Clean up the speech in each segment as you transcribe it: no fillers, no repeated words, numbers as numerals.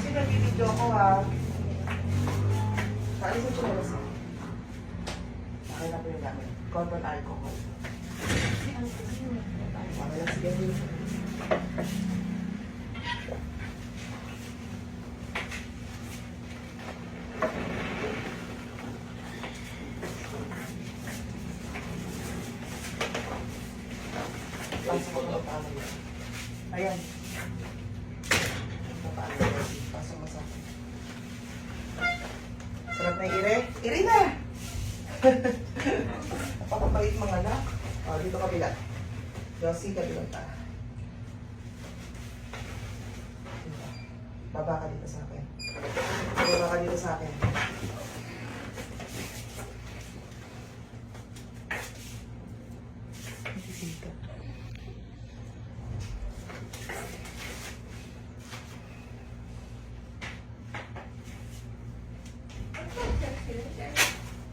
Kasi nag-video ko ha. Saan sa chinelas mo? Okay na po yung gamit. Cotton alcohol. Okay lang, sige. Pasok ko na paano yun. Ayan. Pasok mo sa akin. Sarap na ire. Ire na! Napakapait mga anak. O, dito kabila. Josie, kabilang ta. Baba ka dito sa akin. Baba ka dito sa akin. Ka.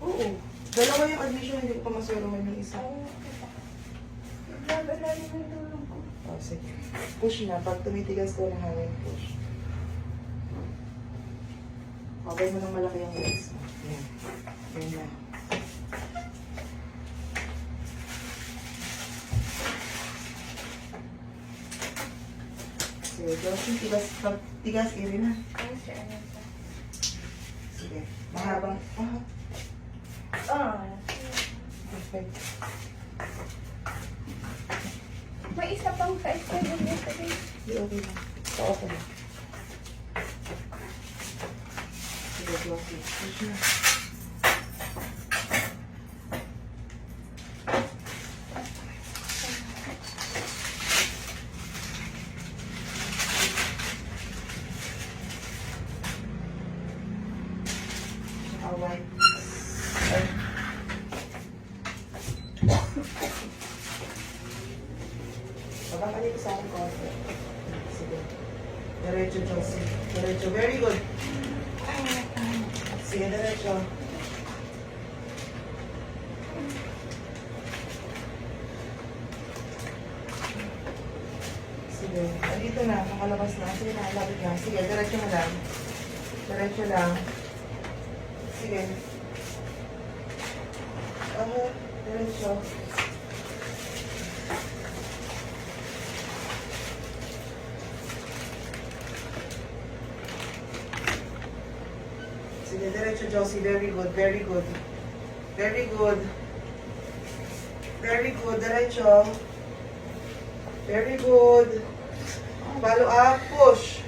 Oo. Dalawa yung admission, hindi ko pa masuro man yung isa. Oh, sige. Push na. Pag tumitigas ko ng hangin, push. Okay mo nang malaki yung legs mo. Yan. Yan na. Sige, Josie, tigas. Pag tigas, iri na. Sige. Mahabang. Perfect. May isa pang size ko din yesterday. Di okay lang. Pa-okay lang. Sige, Josie. Push na. Alright. Baba ka dito sa akin konti. Sige. Diretso, Josie. Diretso. Very good. Sige, diretso. Sige. Dito na. Nakalabas na. Sige na. Labit na. Sige, diretso na lang. Diretso lang. Sige. Diretso. Sige, diretso, Josie. Very good, very good. Very good. Very good, diretso. Very good. Follow up, push.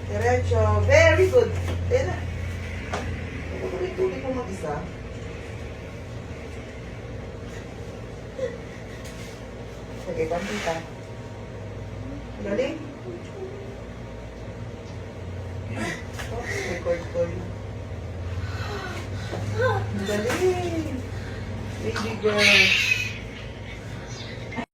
Diretso. Very good. Ayan na. Tuloy-tuloy mo mag-isa. Sige, pantita. Galing. Record ko yun. Galing. Baby girl.